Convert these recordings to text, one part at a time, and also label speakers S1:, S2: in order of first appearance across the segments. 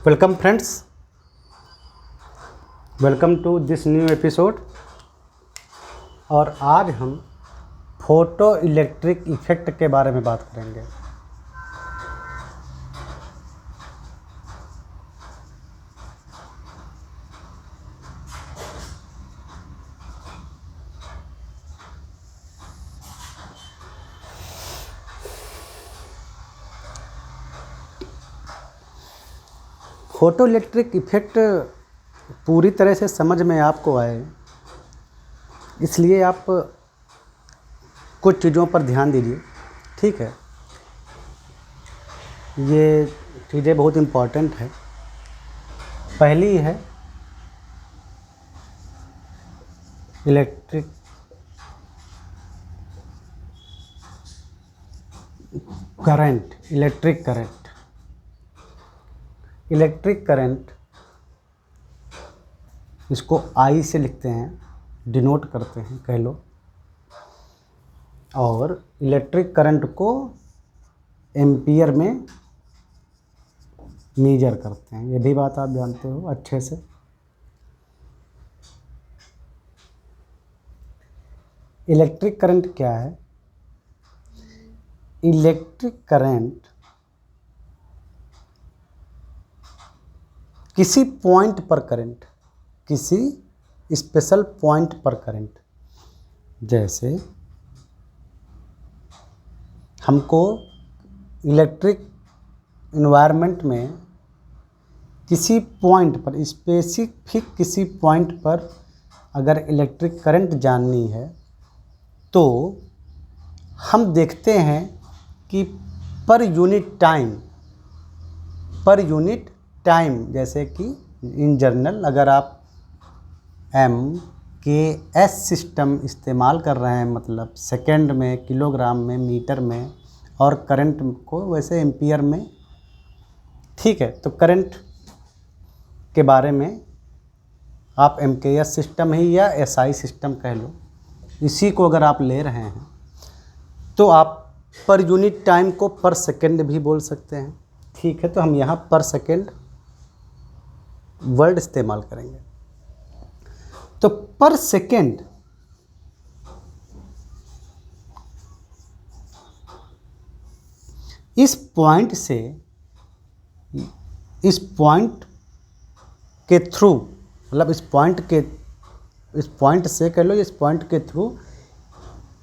S1: Welcome friends, welcome to this new episode. और आज हम फोटो इलेक्ट्रिक इफ़ेक्ट के बारे में बात करेंगे। फोटो इलेक्ट्रिक इफ़ेक्ट पूरी तरह से समझ में आपको आए, इसलिए आप कुछ चीज़ों पर ध्यान दीजिए। ठीक है, ये चीज़ें बहुत इम्पॉर्टेंट है। पहली है इलेक्ट्रिक करंट, इसको आई से लिखते हैं, डिनोट करते हैं कह लो। और इलेक्ट्रिक करंट को एम्पियर में मेजर करते हैं, ये भी बात आप जानते हो अच्छे से। इलेक्ट्रिक करंट क्या है? इलेक्ट्रिक करंट किसी पॉइंट पर करंट, किसी स्पेशल पॉइंट पर करंट, जैसे हमको इलेक्ट्रिक इन्वायरमेंट में किसी पॉइंट पर, स्पेसिफिक किसी पॉइंट पर अगर इलेक्ट्रिक करंट जाननी है तो हम देखते हैं कि पर यूनिट टाइम, जैसे कि इन जनरल अगर आप MKS सिस्टम इस्तेमाल कर रहे हैं, मतलब सेकंड में, किलोग्राम में, मीटर में, और करंट को वैसे एम्पियर में। ठीक है, तो करंट के बारे में आप MKS सिस्टम ही या SI सिस्टम कह लो, इसी को अगर आप ले रहे हैं तो आप पर यूनिट टाइम को पर सेकंड भी बोल सकते हैं। ठीक है, तो हम यहाँ पर सेकंड वर्ड इस्तेमाल करेंगे। तो पर सेकंड इस पॉइंट के थ्रू, मतलब इस पॉइंट से कह लो, इस पॉइंट के थ्रू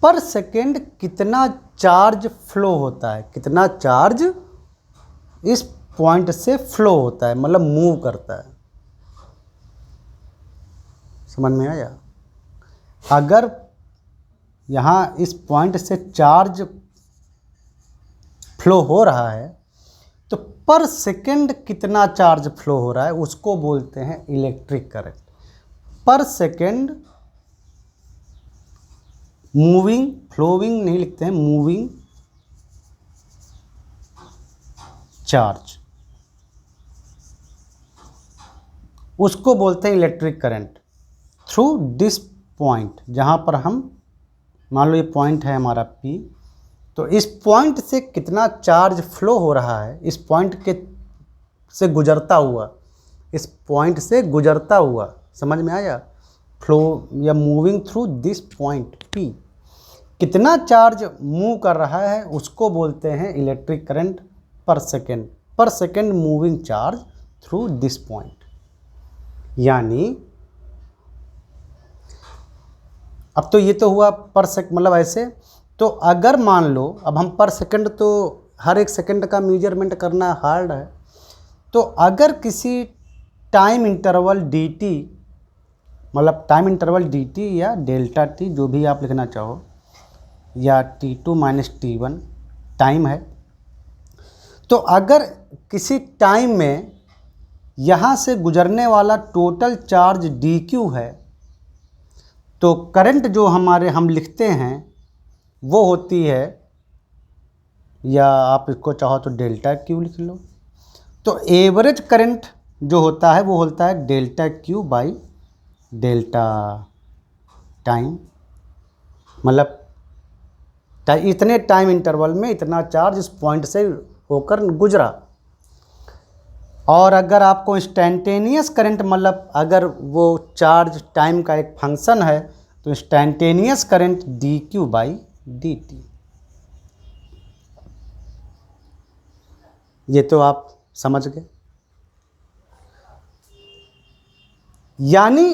S1: पर सेकंड कितना चार्ज फ्लो होता है, कितना चार्ज इस पॉइंट से फ्लो होता है, मतलब मूव करता है। समझ में आया? अगर यहाँ इस पॉइंट से चार्ज फ्लो हो रहा है तो पर सेकंड कितना चार्ज फ्लो हो रहा है उसको बोलते हैं इलेक्ट्रिक करंट। पर सेकंड मूविंग, फ्लोविंग नहीं लिखते हैं, मूविंग चार्ज, उसको बोलते हैं electric current through this point. जहाँ पर हम, मान लो ये पॉइंट है हमारा P, तो इस पॉइंट से कितना चार्ज फ्लो हो रहा है, इस पॉइंट से गुजरता हुआ, समझ में आया? फ्लो या moving through this point P, कितना चार्ज मूव कर रहा है उसको बोलते हैं इलेक्ट्रिक करंट पर second moving charge through this point. यानी अब तो ये तो हुआ पर सेकंड, मतलब ऐसे। तो अगर मान लो अब हम पर सेकंड, तो हर एक सेकंड का मेजरमेंट करना हार्ड है, तो अगर किसी टाइम इंटरवल dt, मतलब टाइम इंटरवल dt या डेल्टा t, जो भी आप लिखना चाहो, या t2 - t1 टाइम है, तो अगर किसी टाइम में यहाँ से गुजरने वाला टोटल चार्ज dq है, तो करंट जो हम लिखते हैं वो होती है, या आप इसको चाहो तो डेल्टा Q लिख लो। तो एवरेज करंट जो होता है वो होता है delta Q by delta time, मतलब इतने टाइम इंटरवल में इतना चार्ज इस पॉइंट से होकर गुजरा। और अगर आपको इंस्टेंटेनियस करंट मतलब अगर वो चार्ज टाइम का एक फंक्शन है तो इंस्टेंटेनियस करंट dQ/dt। ये तो आप समझ गए। यानी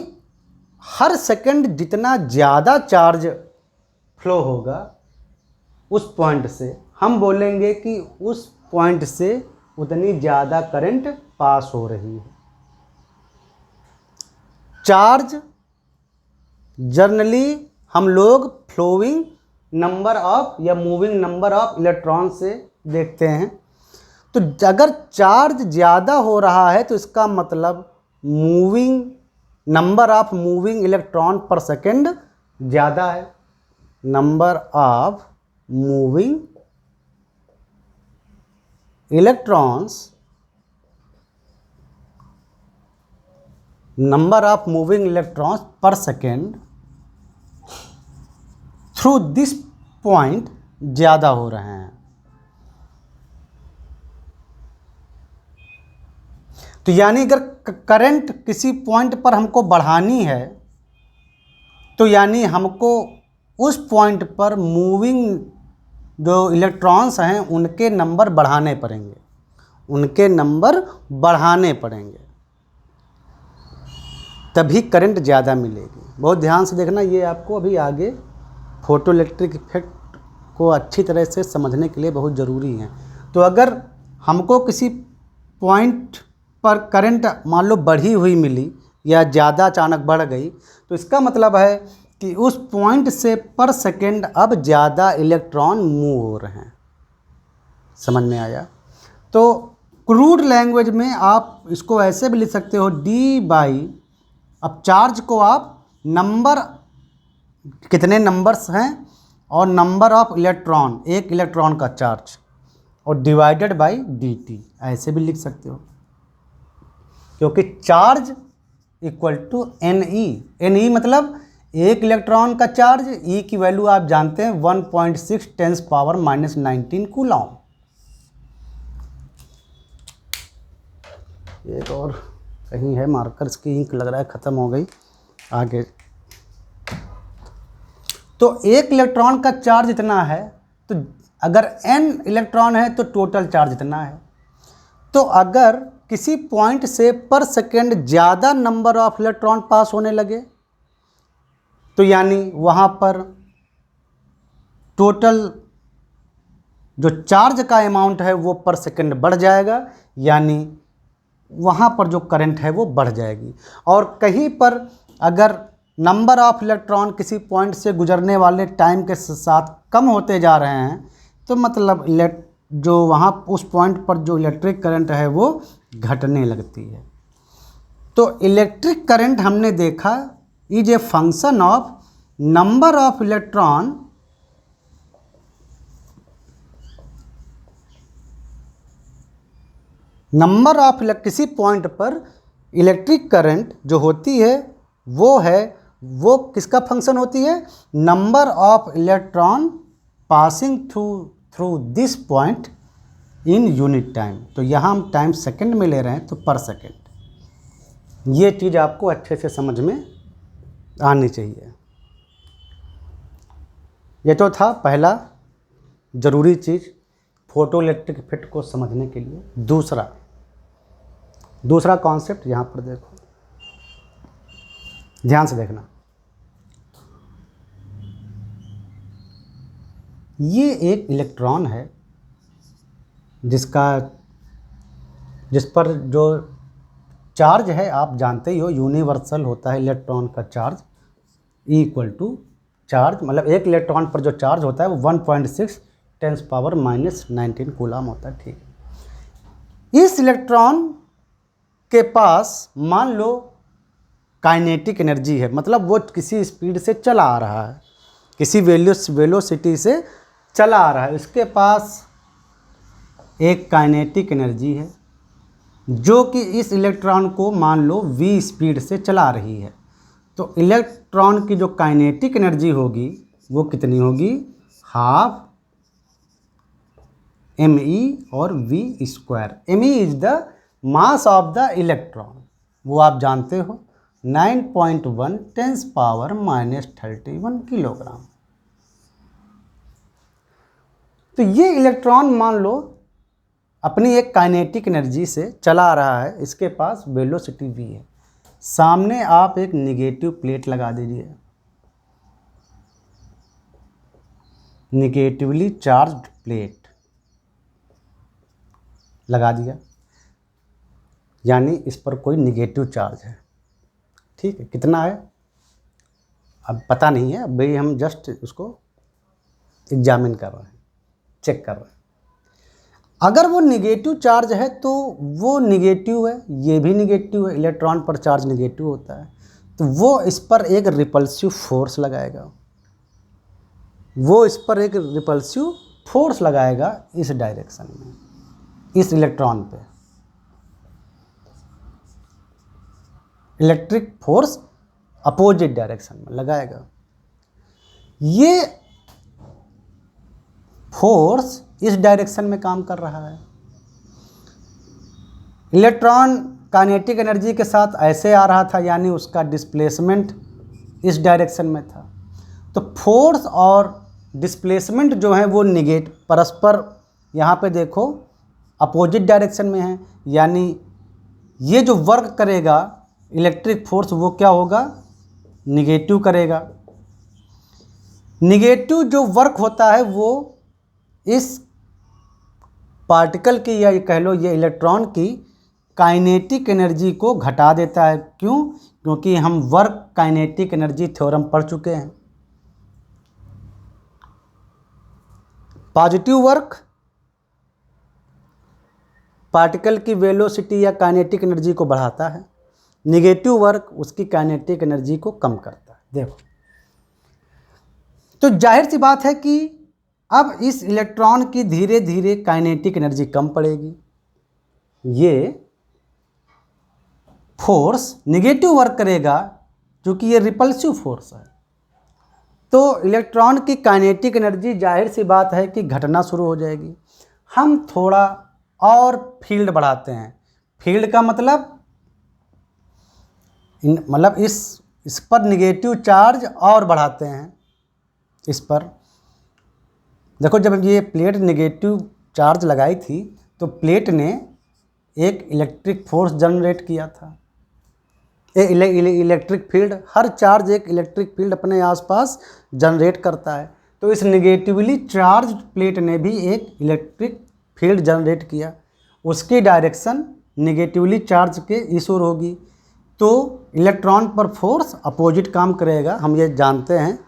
S1: हर सेकंड जितना ज़्यादा चार्ज फ्लो होगा उस पॉइंट से हम बोलेंगे कि उस पॉइंट से उतनी ज़्यादा करंट पास हो रही है। चार्ज जनरली हम लोग फ्लोइंग नंबर ऑफ या मूविंग नंबर ऑफ इलेक्ट्रॉन से देखते हैं। तो अगर चार्ज ज़्यादा हो रहा है तो इसका मतलब moving number of moving electron पर सेकेंड ज़्यादा है। नंबर ऑफ मूविंग इलेक्ट्रॉन्स पर सेकेंड थ्रू दिस पॉइंट ज़्यादा हो रहे हैं। तो यानी अगर करंट किसी पॉइंट पर हमको बढ़ानी है तो यानी हमको उस पॉइंट पर मूविंग जो इलेक्ट्रॉन्स हैं उनके नंबर बढ़ाने पड़ेंगे, तभी करंट ज़्यादा मिलेगी। बहुत ध्यान से देखना, ये आपको अभी आगे फोटो इलेक्ट्रिक इफेक्ट को अच्छी तरह से समझने के लिए बहुत ज़रूरी है। तो अगर हमको किसी पॉइंट पर करंट मान लो बढ़ी हुई मिली या ज़्यादा अचानक बढ़ गई तो इसका मतलब है कि उस पॉइंट से पर सेकेंड अब ज़्यादा इलेक्ट्रॉन मूव हो रहे हैं। समझ में आया? तो क्रूड लैंग्वेज में आप इसको ऐसे भी लिख सकते हो अब चार्ज को आप नंबर, कितने नंबर्स हैं और नंबर ऑफ इलेक्ट्रॉन, एक इलेक्ट्रॉन का चार्ज, और डिवाइडेड बाय dt ऐसे भी लिख सकते हो, क्योंकि चार्ज इक्वल टू NE मतलब एक इलेक्ट्रॉन का चार्ज, E की वैल्यू आप जानते हैं 1.6 × 10⁻⁻19 कूलॉम। एक और कहीं है मार्कर्स की इंक, लग रहा है ख़त्म हो गई। आगे तो एक इलेक्ट्रॉन का चार्ज इतना है, तो अगर n इलेक्ट्रॉन है तो टोटल चार्ज इतना है। तो अगर किसी पॉइंट से पर सेकेंड ज़्यादा नंबर ऑफ इलेक्ट्रॉन पास होने लगे तो यानी वहाँ पर टोटल जो चार्ज का अमाउंट है वो पर सेकेंड बढ़ जाएगा, यानी वहाँ पर जो करंट है वो बढ़ जाएगी। और कहीं पर अगर नंबर ऑफ इलेक्ट्रॉन किसी पॉइंट से गुजरने वाले टाइम के साथ कम होते जा रहे हैं तो मतलब जो वहाँ उस पॉइंट पर जो इलेक्ट्रिक करंट है वो घटने लगती है। तो इलेक्ट्रिक करंट हमने देखा is a function of number of electron किसी पॉइंट पर इलेक्ट्रिक करंट जो होती है वो किसका फंक्शन होती है? Number of electron passing through this point in unit time. तो यहाँ हम टाइम सेकंड में ले रहे हैं तो पर सेकंड। ये चीज़ आपको अच्छे से समझ में आनी चाहिए। ये तो था पहला ज़रूरी चीज़ फोटो इलेक्ट्रिक इफेक्ट को समझने के लिए। दूसरा कॉन्सेप्ट यहाँ पर देखो, ध्यान से देखना। ये एक इलेक्ट्रॉन है जिस पर जो चार्ज है आप जानते ही हो, यूनिवर्सल होता है इलेक्ट्रॉन का charge. E equal to charge मतलब एक इलेक्ट्रॉन पर जो चार्ज होता है वो 1.6 × 10⁻⁻19 कूलम होता है। ठीक है, इस इलेक्ट्रॉन के पास मान लो काइनेटिक एनर्जी है, मतलब वो किसी स्पीड से चला आ रहा है, किसी वेलोसिटी से चला आ रहा है। उसके पास एक काइनेटिक एनर्जी है जो कि इस इलेक्ट्रॉन को मान लो v स्पीड से चला रही है। तो इलेक्ट्रॉन की जो काइनेटिक एनर्जी होगी वो कितनी होगी? ½ me और v²। me is the mass of the electron, वो आप जानते हो 9.1 10⁻³ किलोग्राम। तो ये इलेक्ट्रॉन मान लो अपनी एक काइनेटिक एनर्जी से चला आ रहा है, इसके पास वेलोसिटी v है। सामने आप एक निगेटिव प्लेट लगा दीजिए, निगेटिवली चार्ज्ड प्लेट लगा दिया, यानी इस पर कोई निगेटिव चार्ज है। ठीक है, कितना है अब पता नहीं है, भाई हम जस्ट उसको एग्जामिन कर रहे हैं, चेक कर रहे हैं। अगर वो निगेटिव चार्ज है तो वो निगेटिव है, ये भी निगेटिव है, इलेक्ट्रॉन पर चार्ज निगेटिव होता है, तो वो इस पर एक रिपल्सिव फोर्स लगाएगा, वो इस पर एक रिपल्सिव फोर्स लगाएगा इस डायरेक्शन में, इस इलेक्ट्रॉन पे इलेक्ट्रिक फोर्स अपोजिट डायरेक्शन में लगाएगा। ये फोर्स इस डायरेक्शन में काम कर रहा है। इलेक्ट्रॉन काइनेटिक एनर्जी के साथ ऐसे आ रहा था, यानी उसका डिस्प्लेसमेंट इस डायरेक्शन में था। तो फोर्स और डिस्प्लेसमेंट जो है वो परस्पर यहाँ पे देखो अपोजिट डायरेक्शन में है, यानी ये जो वर्क करेगा इलेक्ट्रिक फोर्स वो क्या होगा, निगेटिव करेगा। निगेटिव जो वर्क होता है वो इस पार्टिकल की या कह लो ये इलेक्ट्रॉन की काइनेटिक एनर्जी को घटा देता है। क्यों? क्योंकि हम वर्क काइनेटिक एनर्जी थ्योरम पढ़ चुके हैं। पॉजिटिव वर्क पार्टिकल की वेलोसिटी या काइनेटिक एनर्जी को बढ़ाता है, निगेटिव वर्क उसकी काइनेटिक एनर्जी को कम करता है। देखो, तो जाहिर सी बात है कि अब इस इलेक्ट्रॉन की धीरे धीरे काइनेटिक एनर्जी कम पड़ेगी। ये फोर्स निगेटिव वर्क करेगा क्योंकि ये रिपल्सिव फोर्स है, तो इलेक्ट्रॉन की काइनेटिक एनर्जी जाहिर सी बात है कि घटना शुरू हो जाएगी। हम थोड़ा और फील्ड बढ़ाते हैं। फील्ड का मतलब इस पर निगेटिव चार्ज और बढ़ाते हैं। इस पर देखो, जब ये प्लेट निगेटिव चार्ज लगाई थी तो प्लेट ने एक इलेक्ट्रिक फोर्स जनरेट किया था, इलेक्ट्रिक फील्ड। हर चार्ज एक इलेक्ट्रिक फील्ड अपने आसपास जनरेट करता है, तो इस निगेटिवली चार्ज प्लेट ने भी एक इलेक्ट्रिक फील्ड जनरेट किया। उसकी डायरेक्शन निगेटिवली चार्ज के इस ओर होगी, तो इलेक्ट्रॉन पर फोर्स अपोजिट काम करेगा। हम ये जानते हैं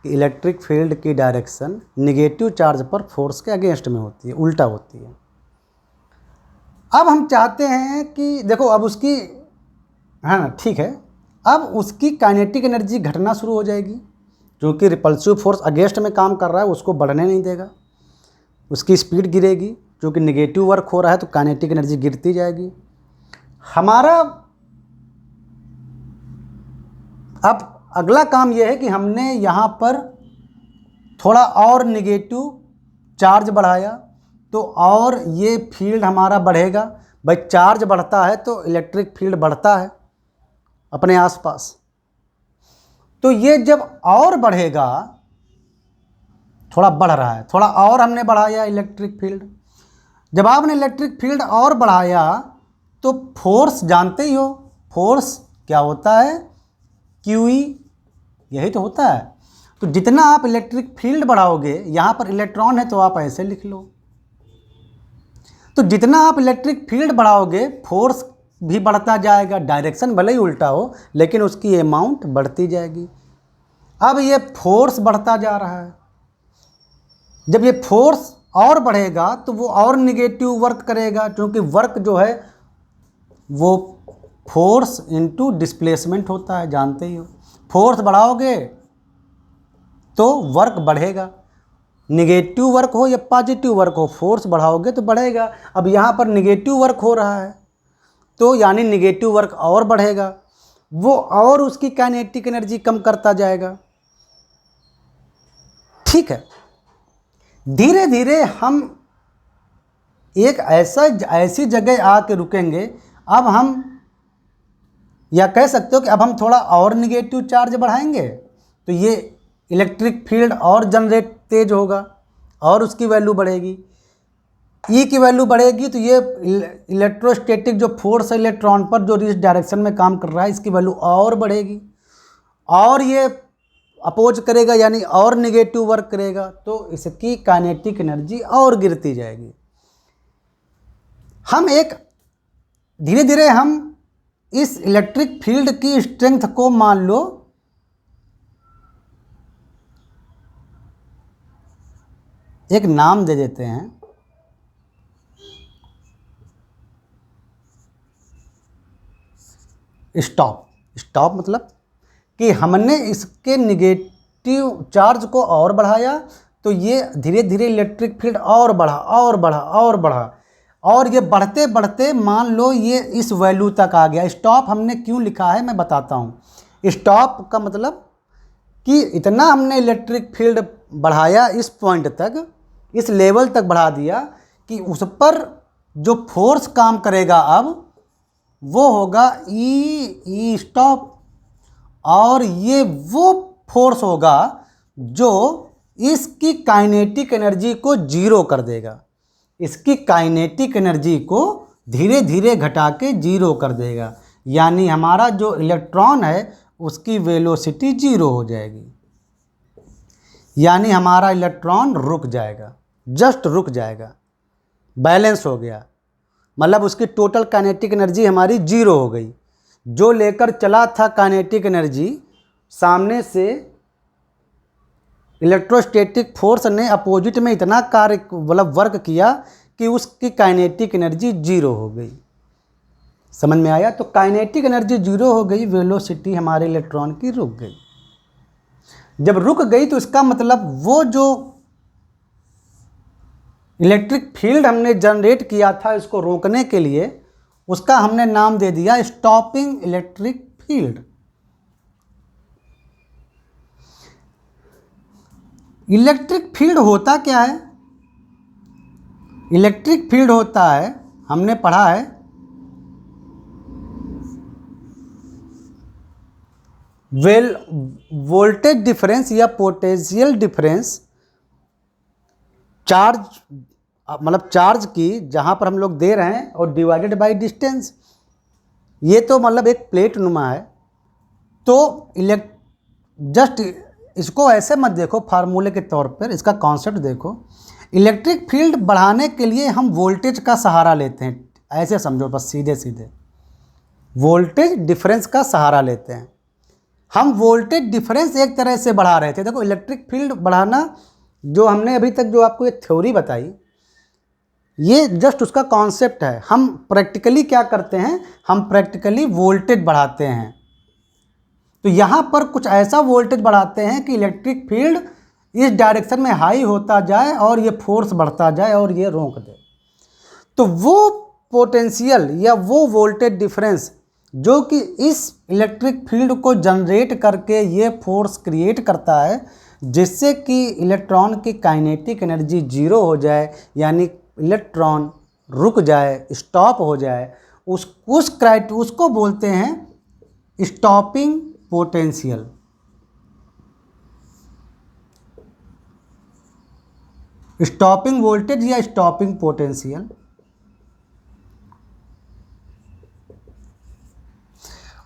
S1: कि इलेक्ट्रिक फील्ड की डायरेक्शन निगेटिव चार्ज पर फोर्स के अगेंस्ट में होती है, उल्टा होती है। अब हम चाहते हैं कि देखो, अब उसकी है ना, ठीक है, अब उसकी काइनेटिक एनर्जी घटना शुरू हो जाएगी क्योंकि रिपल्सिव फोर्स अगेंस्ट में काम कर रहा है, उसको बढ़ने नहीं देगा। उसकी स्पीड गिरेगी क्योंकि निगेटिव वर्क हो रहा है, तो काइनेटिक एनर्जी गिरती जाएगी। हमारा अब अगला काम यह है कि हमने यहाँ पर थोड़ा और निगेटिव चार्ज बढ़ाया, तो और ये फील्ड हमारा बढ़ेगा। भाई चार्ज बढ़ता है तो इलेक्ट्रिक फील्ड बढ़ता है अपने आसपास, तो ये जब और बढ़ेगा, थोड़ा बढ़ रहा है, थोड़ा और हमने बढ़ाया इलेक्ट्रिक फील्ड। जब आपने इलेक्ट्रिक फील्ड और बढ़ाया तो फोर्स जानते ही हो, फोर्स क्या होता है, QE, यही तो होता है। तो जितना आप इलेक्ट्रिक फील्ड बढ़ाओगे, यहाँ पर इलेक्ट्रॉन है तो आप ऐसे लिख लो, तो जितना आप इलेक्ट्रिक फील्ड बढ़ाओगे फोर्स भी बढ़ता जाएगा। डायरेक्शन भले ही उल्टा हो लेकिन उसकी अमाउंट बढ़ती जाएगी। अब ये फोर्स बढ़ता जा रहा है, जब ये फोर्स और बढ़ेगा तो वो और निगेटिव वर्क करेगा, क्योंकि वर्क जो है वो फोर्स इनटू डिस्प्लेसमेंट होता है, जानते ही हो। फोर्स बढ़ाओगे तो वर्क बढ़ेगा, निगेटिव वर्क हो या पॉजिटिव वर्क हो, फोर्स बढ़ाओगे तो बढ़ेगा। अब यहाँ पर निगेटिव वर्क हो रहा है तो यानी निगेटिव वर्क और बढ़ेगा, वो और उसकी काइनेटिक एनर्जी कम करता जाएगा। ठीक है, धीरे धीरे हम एक ऐसी जगह आके रुकेंगे। अब हम या कह सकते हो कि अब हम थोड़ा और निगेटिव चार्ज बढ़ाएंगे तो ये इलेक्ट्रिक फील्ड और जनरेट तेज होगा और उसकी वैल्यू बढ़ेगी। ई की वैल्यू बढ़ेगी तो ये इलेक्ट्रोस्टैटिक जो फोर्स है इलेक्ट्रॉन पर जो इस डायरेक्शन में काम कर रहा है इसकी वैल्यू और बढ़ेगी और ये अपोज करेगा यानी और निगेटिव वर्क करेगा तो इसकी काइनेटिक एनर्जी और गिरती जाएगी। हम एक धीरे धीरे हम इस इलेक्ट्रिक फील्ड की स्ट्रेंथ को मान लो एक नाम दे देते हैं, स्टॉप मतलब कि हमने इसके निगेटिव चार्ज को और बढ़ाया तो ये धीरे धीरे इलेक्ट्रिक फील्ड और बढ़ा और ये बढ़ते बढ़ते मान लो ये इस वैल्यू तक आ गया। स्टॉप हमने क्यों लिखा है मैं बताता हूँ। स्टॉप का मतलब कि इतना हमने इलेक्ट्रिक फील्ड बढ़ाया इस पॉइंट तक, इस लेवल तक बढ़ा दिया कि उस पर जो फोर्स काम करेगा अब वो होगा ई स्टॉप और ये वो फोर्स होगा जो इसकी काइनेटिक एनर्जी को जीरो कर देगा, इसकी काइनेटिक एनर्जी को धीरे धीरे घटा के जीरो कर देगा। यानी हमारा जो इलेक्ट्रॉन है उसकी वेलोसिटी जीरो हो जाएगी, यानी हमारा इलेक्ट्रॉन रुक जाएगा, जस्ट रुक जाएगा, बैलेंस हो गया। मतलब उसकी टोटल काइनेटिक एनर्जी हमारी जीरो हो गई। जो लेकर चला था काइनेटिक एनर्जी सामने से इलेक्ट्रोस्टैटिक फोर्स ने अपोजिट में इतना कार्य मतलब वर्क किया कि उसकी काइनेटिक एनर्जी जीरो हो गई। समझ में आया? तो काइनेटिक एनर्जी जीरो हो गई, वेलोसिटी हमारे इलेक्ट्रॉन की रुक गई। जब रुक गई तो इसका मतलब वो जो इलेक्ट्रिक फील्ड हमने जनरेट किया था इसको रोकने के लिए उसका हमने नाम दे दिया stopping electric field. Electric field होता क्या है? इलेक्ट्रिक फील्ड होता है, हमने पढ़ा है, वोल्टेज डिफरेंस या पोटेंशियल डिफरेंस चार्ज मतलब चार्ज की जहाँ पर हम लोग दे रहे हैं और डिवाइडेड बाय डिस्टेंस। ये तो मतलब एक प्लेट नुमा है। तो जस्ट इसको ऐसे मत देखो फार्मूले के तौर पर, इसका कॉन्सेप्ट देखो। इलेक्ट्रिक फील्ड बढ़ाने के लिए हम वोल्टेज का सहारा लेते हैं, ऐसे समझो बस सीधे सीधे वोल्टेज डिफरेंस का सहारा लेते हैं। हम वोल्टेज डिफरेंस एक तरह से बढ़ा रहे थे। देखो इलेक्ट्रिक फील्ड बढ़ाना जो हमने अभी तक जो आपको ये थ्योरी बताई ये जस्ट उसका कॉन्सेप्ट है। हम प्रैक्टिकली क्या करते हैं, हम प्रैक्टिकली वोल्टेज बढ़ाते हैं। तो यहाँ पर कुछ ऐसा वोल्टेज बढ़ाते हैं कि इलेक्ट्रिक फील्ड इस डायरेक्शन में हाई होता जाए और ये फोर्स बढ़ता जाए और ये रोक दे। तो वो पोटेंशियल या वो वोल्टेज डिफरेंस जो कि इस इलेक्ट्रिक फील्ड को जनरेट करके ये फोर्स क्रिएट करता है जिससे कि इलेक्ट्रॉन की काइनेटिक एनर्जी जीरो हो जाए, यानी इलेक्ट्रॉन रुक जाए, स्टॉप हो जाए, उसको बोलते हैं स्टॉपिंग पोटेंशियल। स्टॉपिंग वोल्टेज या स्टॉपिंग पोटेंशियल।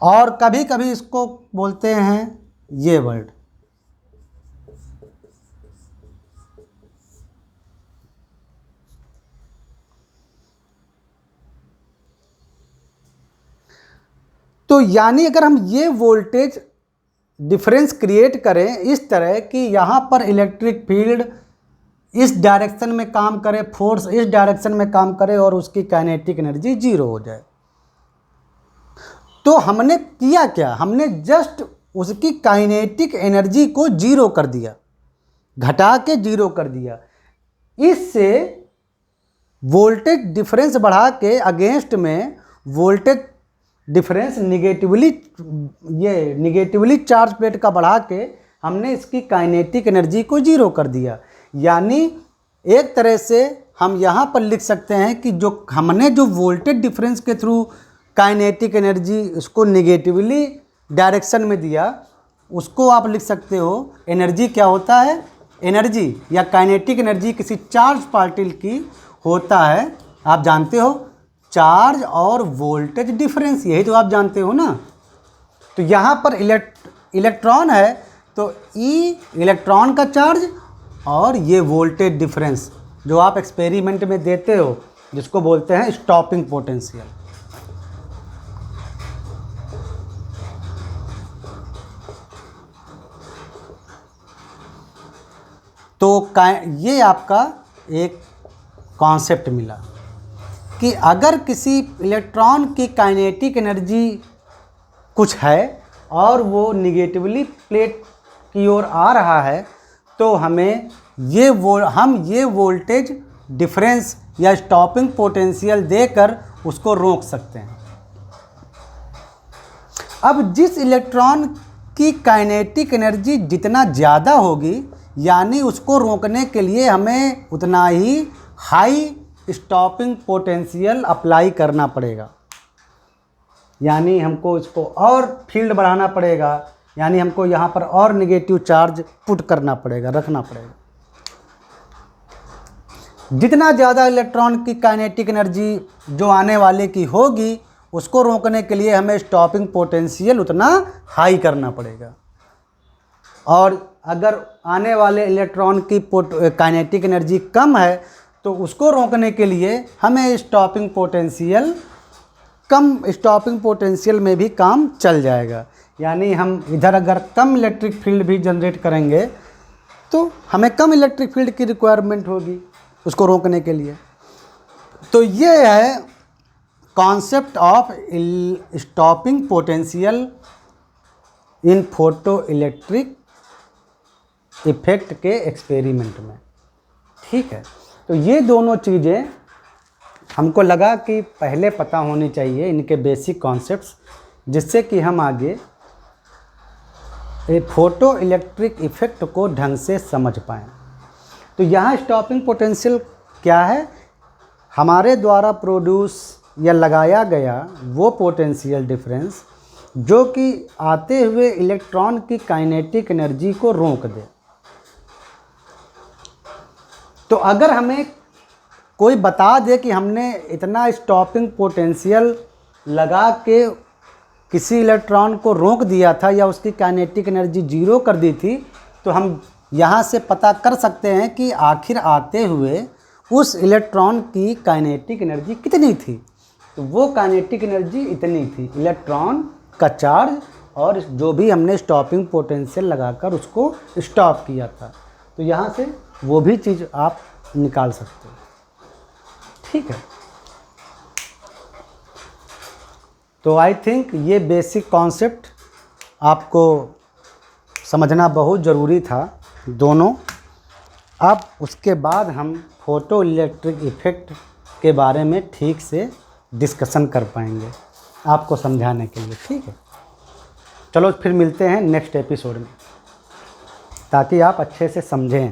S1: और कभी कभी इसको बोलते हैं ये वर्ड तो यानी अगर हम ये वोल्टेज डिफरेंस क्रिएट करें इस तरह कि यहाँ पर इलेक्ट्रिक फील्ड इस डायरेक्शन में काम करे, फोर्स इस डायरेक्शन में काम करे और उसकी काइनेटिक एनर्जी जीरो हो जाए, तो हमने किया क्या, हमने जस्ट उसकी काइनेटिक एनर्जी को जीरो कर दिया, घटा के जीरो कर दिया। इससे वोल्टेज डिफरेंस बढ़ा के अगेंस्ट में voltage difference negatively charge plate का बढ़ा के हमने इसकी काइनेटिक एनर्जी को जीरो कर दिया। यानी एक तरह से हम यहाँ पर लिख सकते हैं कि जो हमने जो वोल्टेज डिफरेंस के थ्रू काइनेटिक एनर्जी उसको नेगेटिवली डायरेक्शन में दिया, उसको आप लिख सकते हो एनर्जी क्या होता है, एनर्जी या काइनेटिक एनर्जी किसी चार्ज पार्टिकल की होता है, आप जानते हो चार्ज और वोल्टेज डिफरेंस, यही तो आप जानते हो ना। तो यहाँ पर इलेक्ट्रॉन है तो ई इलेक्ट्रॉन का चार्ज और ये वोल्टेज डिफरेंस जो आप एक्सपेरिमेंट में देते हो जिसको बोलते हैं स्टॉपिंग पोटेंशियल। तो ये आपका एक कॉन्सेप्ट मिला कि अगर किसी इलेक्ट्रॉन की काइनेटिक एनर्जी कुछ है और वो निगेटिवली प्लेट की ओर आ रहा है तो हमें ये वोल्टेज डिफरेंस या स्टॉपिंग पोटेंशियल देकर उसको रोक सकते हैं। अब जिस इलेक्ट्रॉन की काइनेटिक एनर्जी जितना ज़्यादा होगी यानी उसको रोकने के लिए हमें उतना ही हाई स्टॉपिंग पोटेंशियल अप्लाई करना पड़ेगा, यानी हमको इसको और फील्ड बढ़ाना पड़ेगा, यानी हमको यहाँ पर और नेगेटिव चार्ज पुट करना पड़ेगा, रखना पड़ेगा। जितना ज़्यादा इलेक्ट्रॉन की काइनेटिक एनर्जी जो आने वाले की होगी उसको रोकने के लिए हमें स्टॉपिंग पोटेंशियल उतना हाई करना पड़ेगा, और अगर आने वाले इलेक्ट्रॉन की काइनेटिक एनर्जी कम है तो उसको रोकने के लिए हमें स्टॉपिंग पोटेंशियल में भी काम चल जाएगा। यानी हम इधर अगर कम इलेक्ट्रिक फील्ड भी जनरेट करेंगे तो हमें कम इलेक्ट्रिक फील्ड की रिक्वायरमेंट होगी उसको रोकने के लिए। तो ये है concept of stopping potential in photo electric effect के एक्सपेरिमेंट में, ठीक है। तो ये दोनों चीज़ें हमको लगा कि पहले पता होनी चाहिए, इनके बेसिक कॉन्सेप्ट्स, जिससे कि हम आगे फोटो इलेक्ट्रिक इफेक्ट को ढंग से समझ पाएँ। तो यहाँ स्टॉपिंग पोटेंशियल क्या है, हमारे द्वारा प्रोड्यूस या लगाया गया वो पोटेंशियल डिफरेंस जो कि आते हुए इलेक्ट्रॉन की काइनेटिक एनर्जी को रोक दे। तो अगर हमें कोई बता दे कि हमने इतना स्टॉपिंग पोटेंशियल लगा के किसी इलेक्ट्रॉन को रोक दिया था या उसकी काइनेटिक एनर्जी जीरो कर दी थी, तो हम यहाँ से पता कर सकते हैं कि आखिर आते हुए उस इलेक्ट्रॉन की काइनेटिक एनर्जी कितनी थी। तो वो काइनेटिक एनर्जी इतनी थी, इलेक्ट्रॉन का चार्ज और जो भी हमने स्टॉपिंग पोटेंशियल लगाकर उसको स्टॉप किया था। तो यहाँ से वो भी चीज़ आप निकाल सकते हो, ठीक है। तो आई थिंक ये बेसिक कॉन्सेप्ट आपको समझना बहुत ज़रूरी था दोनों। अब उसके बाद हम फोटो इलेक्ट्रिक इफेक्ट के बारे में ठीक से डिस्कशन कर पाएंगे आपको समझाने के लिए, ठीक है। चलो फिर मिलते हैं नेक्स्ट एपिसोड में ताकि आप अच्छे से समझें।